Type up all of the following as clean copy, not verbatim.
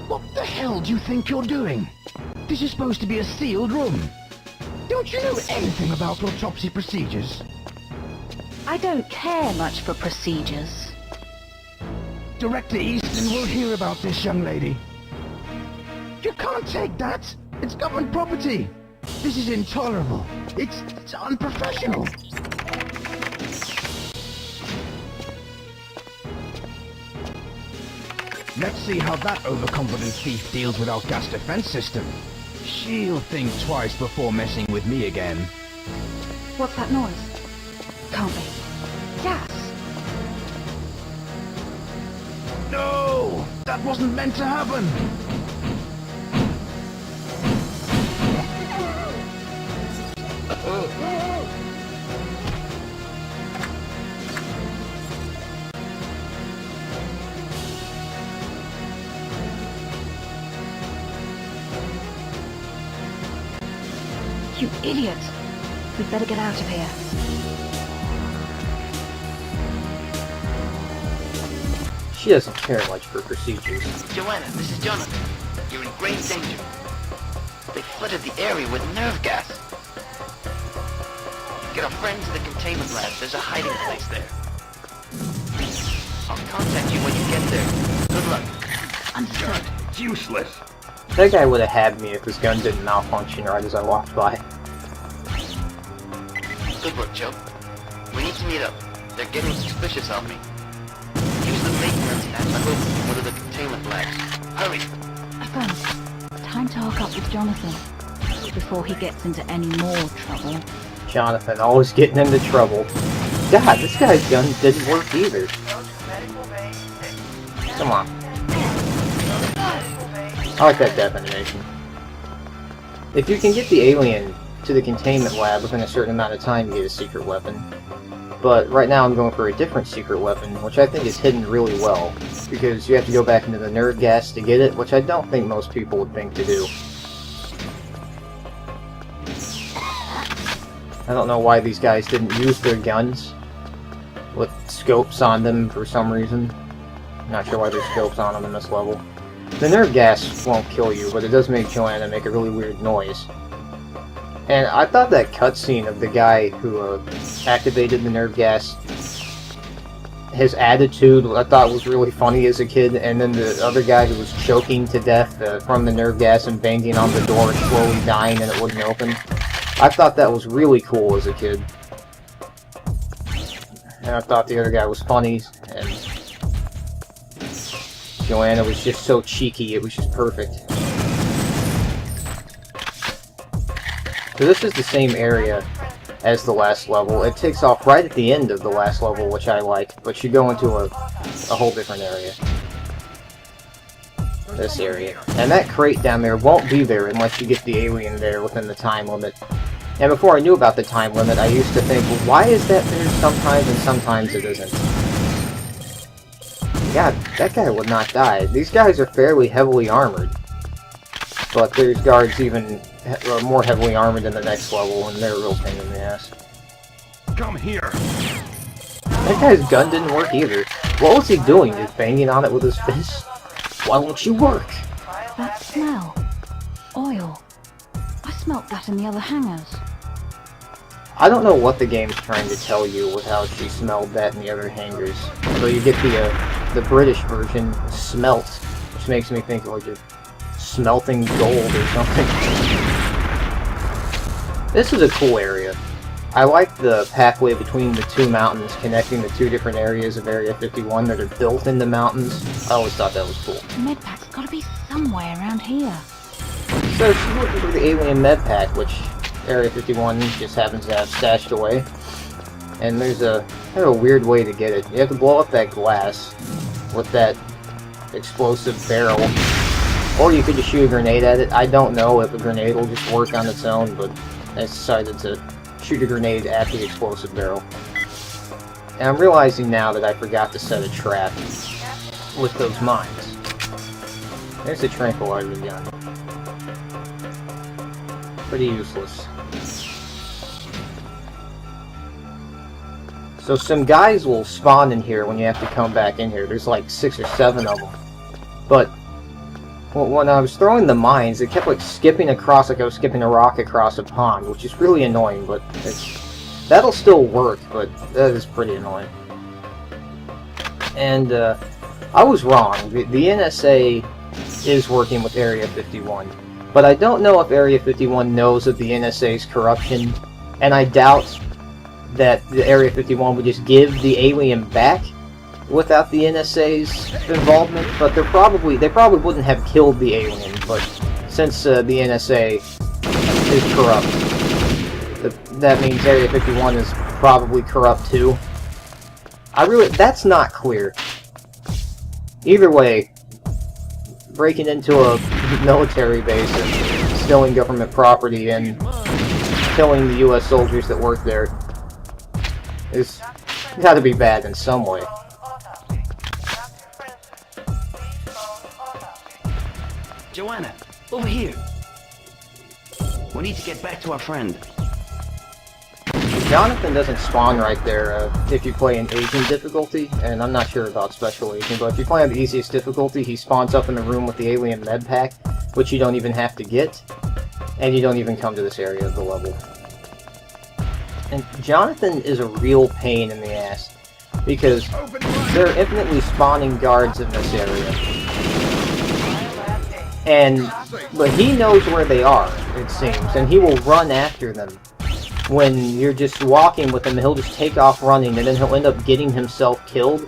What the hell do you think you're doing? This is supposed to be a sealed room. Don't you know anything about autopsy procedures? I don't care much for procedures. Director Easton will hear about this, young lady. You can't take that. It's government property. This is intolerable. It's unprofessional. Let's see how that overconfident thief deals with our gas defense system. She'll think twice before messing with me again. What's that noise? Can't be. Gas! No! That wasn't meant to happen! You idiot! We'd better get out of here. She doesn't care much for procedures. Joanna, this is Jonathan. You're in grave danger. They flooded the area with nerve gas. Get our friends to the containment lab. There's a hiding place there. I'll contact you when you get there. Good luck. Understood. It's useless. That guy would have had me if his gun didn't malfunction right as I walked by. Good work, Joe. We need to meet up. They're getting suspicious of me. Use the maintenance hatch I hope in one of the containment labs. Hurry! Affirmative. Time to hook up with Jonathan before he gets into any more trouble. Jonathan always getting into trouble. God, this guy's gun didn't work either. Come on. I like that death animation. If you can get the alien to the containment lab within a certain amount of time, you get a secret weapon. But right now I'm going for a different secret weapon, which I think is hidden really well, because you have to go back into the nerve gas to get it, which I don't think most people would think to do. I don't know why these guys didn't use their guns with scopes on them for some reason. Not sure why there's scopes on them in this level. The nerve gas won't kill you, but it does make Joanna make a really weird noise. And I thought that cutscene of the guy who activated the nerve gas, his attitude, I thought was really funny as a kid, and then the other guy who was choking to death from the nerve gas and banging on the door and slowly dying and it wouldn't open. I thought that was really cool as a kid. And I thought the other guy was funny, and Joanna was just so cheeky, it was just perfect. So this is the same area as the last level. It takes off right at the end of the last level, which I like, but you go into a whole different area. This area. And that crate down there won't be there unless you get the alien there within the time limit. And before I knew about the time limit, I used to think, well, why is that there sometimes and sometimes it isn't? God, that guy would not die. These guys are fairly heavily armored. But there's guards even more heavily armored in the next level, and they're a real pain in the ass. Come here. That guy's gun didn't work either. What was he doing? Just banging on it with his fist? Why won't you work? That smell. Oil. I smelt that in the other hangars. I don't know what the game's trying to tell you with how she smelled that in the other hangars. So you get the British version, smelt, which makes me think like you're smelting gold or something. This is a cool area. I like the pathway between the two mountains connecting the two different areas of Area 51 that are built in the mountains. I always thought that was cool. Medpac's gotta be somewhere around here. So she's looking for the alien medpack, which Area 51 just happens to have stashed away. And there's a kind of a weird way to get it. You have to blow up that glass with that explosive barrel. Or you could just shoot a grenade at it. I don't know if a grenade will just work on its own, but I decided to shoot a grenade at the explosive barrel. And I'm realizing now that I forgot to set a trap with those mines. There's the tranquilizer gun. Pretty useless. So some guys will spawn in here when you have to come back in here. There's like 6 or 7 of them. But Well, when I was throwing the mines, it kept like skipping across like I was skipping a rock across a pond, which is really annoying, but that'll still work, but that is pretty annoying. And I was wrong. The NSA is working with Area 51, but I don't know if Area 51 knows of the NSA's corruption, and I doubt that the Area 51 would just give the alien back without the NSA's involvement, but they probably wouldn't have killed the alien, but since the NSA is corrupt, that means Area 51 is probably corrupt too. That's not clear. Either way, breaking into a military base and stealing government property and killing the US soldiers that work there is gotta be bad in some way. Joanna, over here. We need to get back to our friend. Jonathan doesn't spawn right there if you play in Asian difficulty, and I'm not sure about Special Agent, but if you play on the easiest difficulty, he spawns up in the room with the alien med pack, which you don't even have to get, and you don't even come to this area of the level. And Jonathan is a real pain in the ass, because there are infinitely spawning guards in this area. But he knows where they are, it seems, and he will run after them. When you're just walking with him, he'll just take off running, and then he'll end up getting himself killed,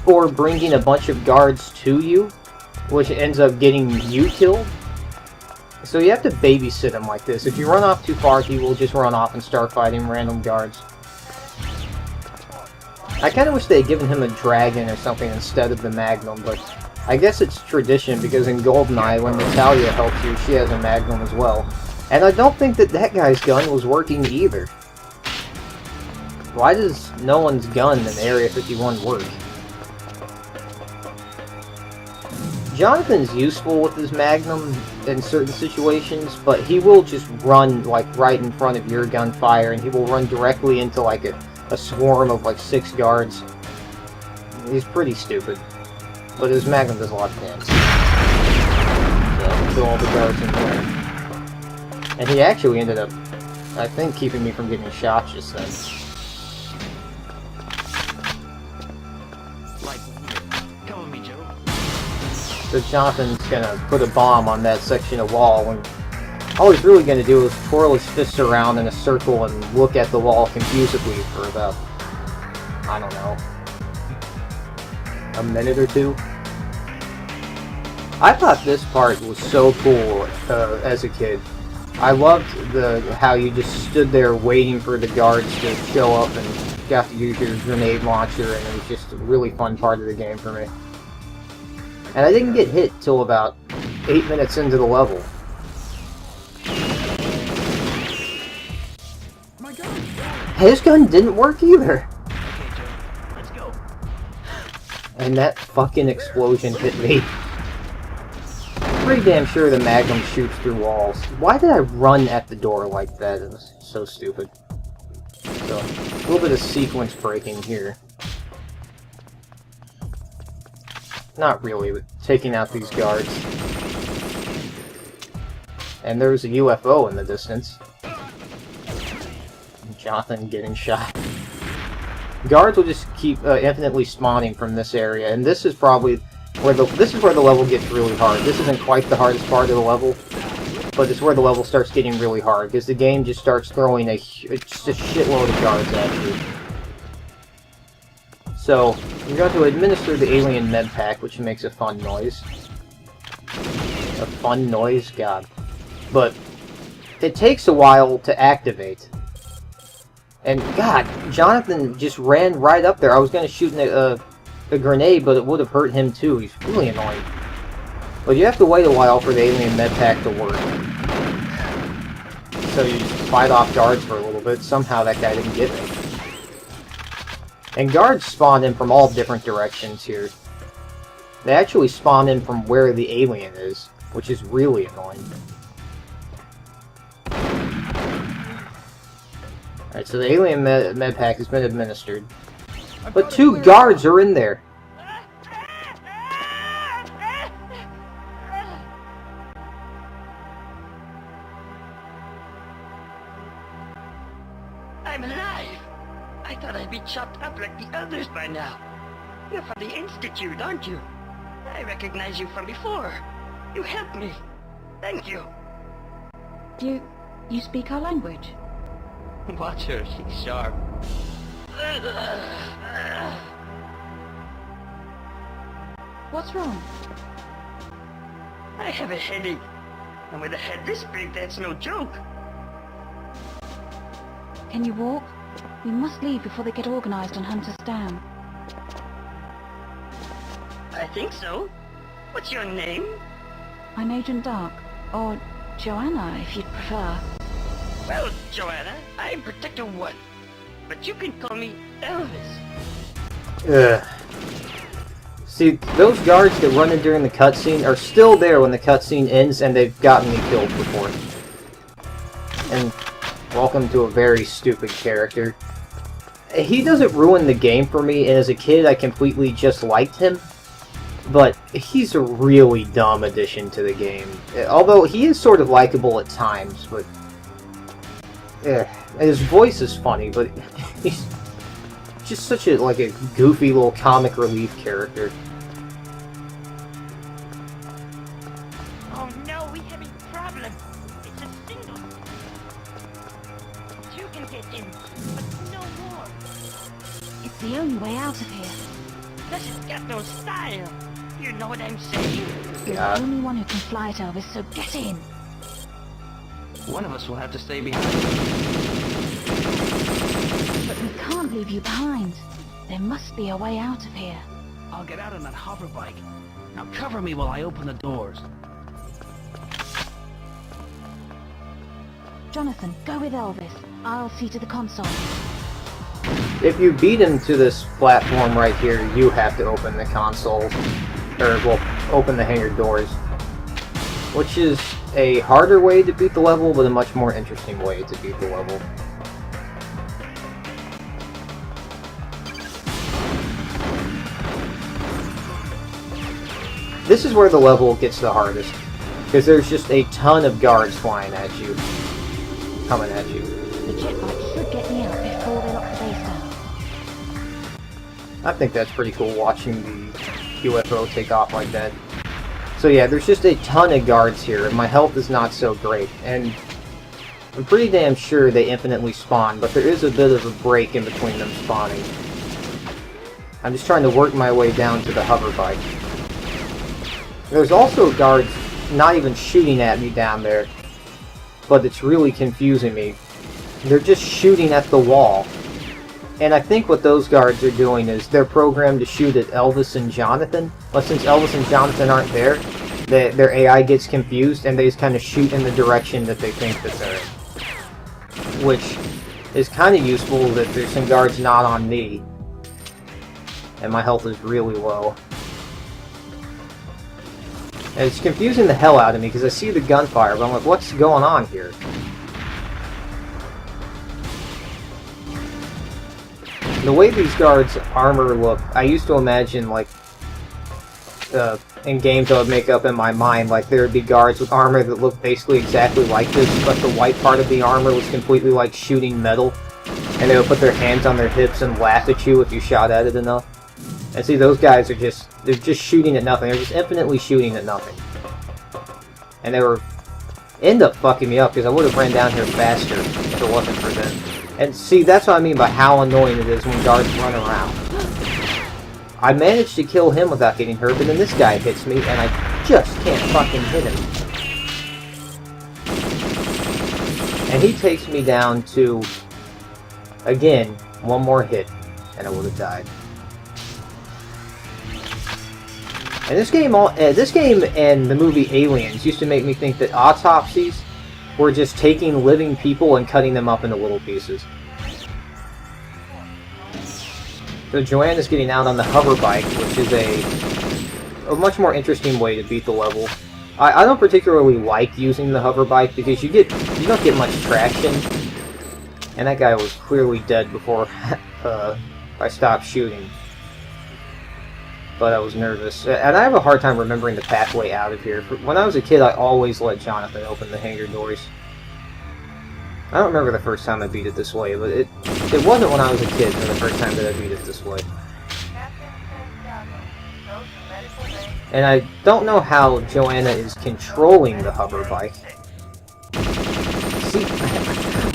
or bringing a bunch of guards to you, which ends up getting you killed. So you have to babysit him like this. If you run off too far, he will just run off and start fighting random guards. I kind of wish they had given him a dragon or something instead of the Magnum, but I guess it's tradition, because in GoldenEye, when Natalia helps you, she has a Magnum as well. And I don't think that guy's gun was working either. Why does no one's gun in Area 51 work? Jonathan's useful with his Magnum in certain situations, but he will just run like right in front of your gunfire, and he will run directly into like a swarm of like 6 guards. He's pretty stupid. But his Magnum does a lot of damage. So, kill all the guards in there. And he actually ended up, I think, keeping me from getting shot just then. Cover me, Joe. So Jonathan's gonna put a bomb on that section of wall, when all he's really gonna do is twirl his fists around in a circle and look at the wall confusedly for about, I don't know, a minute or two. I thought this part was so cool as a kid. I loved how you just stood there waiting for the guards to show up and got to use your grenade launcher, and it was just a really fun part of the game for me. And I didn't get hit till about 8 minutes into the level. My gun. His gun didn't work either. Okay, Joe. Let's go. And that fucking explosion hit me. Pretty damn sure the Magnum shoots through walls. Why did I run at the door like that? It was so stupid. So, a little bit of sequence breaking here. Not really, but taking out these guards. And there's a UFO in the distance. Jonathan getting shot. Guards will just keep infinitely spawning from this area, and this is probably where the level gets really hard. This isn't quite the hardest part of the level, but it's where the level starts getting really hard, because the game just starts throwing just a shitload of guards at you. So, you're going to administer the alien med pack, which makes a fun noise. A fun noise? God. But it takes a while to activate. And God, Jonathan just ran right up there. I was going to shoot a grenade, but it would have hurt him too. He's really annoying. But you have to wait a while for the alien med pack to work. So you just fight off guards for a little bit. Somehow that guy didn't get me. And guards spawn in from all different directions here. They actually spawn in from where the alien is, which is really annoying. Alright, so the alien med pack has been administered. But 2 guards are in there. I'm alive! I thought I'd be chopped up like the others by now. You're from the Institute, aren't you? I recognize you from before. You helped me. Thank you. You speak our language? Watch her, she's sharp. What's wrong? I have a headache. And with a head this big, that's no joke. Can you walk? We must leave before they get organized and hunt us down. I think so. What's your name? I'm Agent Dark, or Joanna, if you'd prefer. Well, Joanna, I'm Protector 1. But you can call me Elvis. Ugh. See, those guards that run in during the cutscene are still there when the cutscene ends, and they've gotten me killed before. And welcome to a very stupid character. He doesn't ruin the game for me, and as a kid I completely just liked him. But he's a really dumb addition to the game. Although he is sort of likable at times, but... his voice is funny, but he's just such a goofy little comic relief character. Oh no, we have a problem. It's a single. You can get in, but no more. It's the only way out of here. This has got no style. You know what I'm saying? You're Yeah. the only one who can fly it, Elvis, so get in. One of us will have to stay behind. But we can't leave you behind. There must be a way out of here. I'll get out on that hover bike. Now cover me while I open the doors. Jonathan, go with Elvis. I'll see to the console. If you beat him to this platform right here, you have to open the console. Or, well, open the hangar doors. Which is a harder way to beat the level, but a much more interesting way to beat the level. This is where the level gets the hardest, because there's just a ton of guards flying at you, coming at you. The jet bike should get me out before they lock the base down. I think that's pretty cool watching the UFO take off like that. So yeah, there's just a ton of guards here, and my health is not so great, and I'm pretty damn sure they infinitely spawn, but there is a bit of a break in between them spawning. I'm just trying to work my way down to the hover bike. There's also guards not even shooting at me down there, but it's really confusing me. They're just shooting at the wall. And I think what those guards are doing is they're programmed to shoot at Elvis and Jonathan, but since Elvis and Jonathan aren't there, their AI gets confused and they just kind of shoot in the direction that they think that they're in. Which is kind of useful that there's some guards not on me. And my health is really low. And it's confusing the hell out of me because I see the gunfire, but I'm like, what's going on here? The way these guards' armor look, I used to imagine, like, in games I would make up in my mind, like, there would be guards with armor that looked basically exactly like this, but the white part of the armor was completely like shooting metal, and they would put their hands on their hips and laugh at you if you shot at it enough. And see, those guys are they're just shooting at nothing, they're just infinitely shooting at nothing. And they end up fucking me up, because I would have ran down here faster if it wasn't for them. And see, that's what I mean by how annoying it is when guards run around. I managed to kill him without getting hurt, but then this guy hits me, and I just can't fucking hit him. And he takes me down to, again, one more hit, and I would have died. And this game and the movie Aliens used to make me think that autopsies were just taking living people and cutting them up into little pieces. So Joanna's getting out on the hover bike, which is a much more interesting way to beat the level. I don't particularly like using the hover bike because you don't get much traction, and that guy was clearly dead before I stopped shooting. But I was nervous, and I have a hard time remembering the pathway out of here. When I was a kid, I always let Jonathan open the hangar doors. I don't remember the first time I beat it this way, but it wasn't when I was a kid for the first time that I beat it this way. And I don't know how Joanna is controlling the hover bike. See,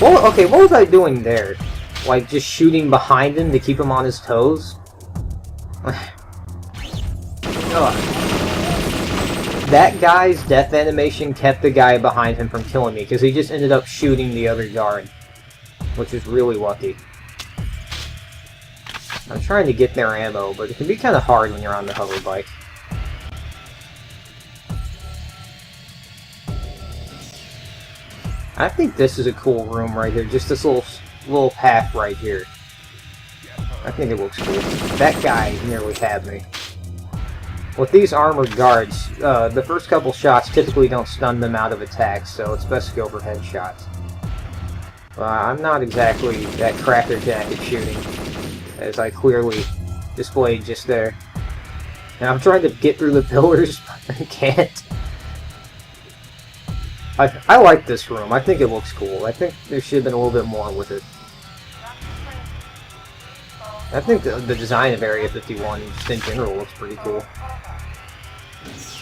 well, okay, what was I doing there? Like, just shooting behind him to keep him on his toes? That guy's death animation kept the guy behind him from killing me, because he just ended up shooting the other guard. Which is really lucky. I'm trying to get their ammo, but it can be kind of hard when you're on the hover bike. I think this is a cool room right here, just this little path right here. I think it looks cool. That guy nearly had me. With these armored guards, the first couple shots typically don't stun them out of attacks, so it's best to go for headshots. I'm not exactly that crackerjack at shooting, as I clearly displayed just there. And I'm trying to get through the pillars, but I can't. I like this room. I think it looks cool. I think there should have been a little bit more with it. I think the design of Area 51 just in general looks pretty cool.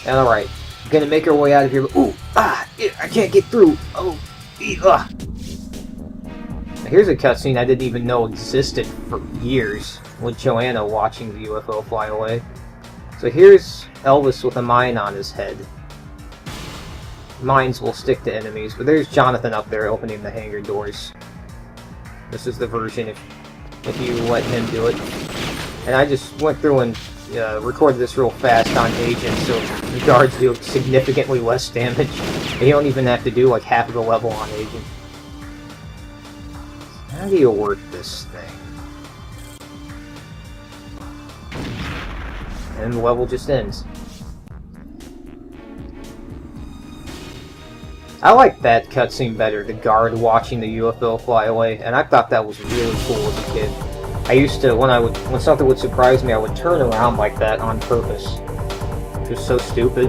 And alright, gonna make our way out of here. Ooh! Ah! I can't get through! Oh! Ah! Here's a cutscene I didn't even know existed for years, with Joanna watching the UFO fly away. So here's Elvis with a mine on his head. Mines will stick to enemies, but there's Jonathan up there opening the hangar doors. This is the version if you let him do it. And I just went through and recorded this real fast on Agent, so the guards do significantly less damage. They don't even have to do like half of the level on Agent. How do you work this thing? And the level just ends. I like that cutscene better, the guard watching the UFO fly away, and I thought that was really cool as a kid. I used to, when something would surprise me, I would turn around like that on purpose. Which was so stupid.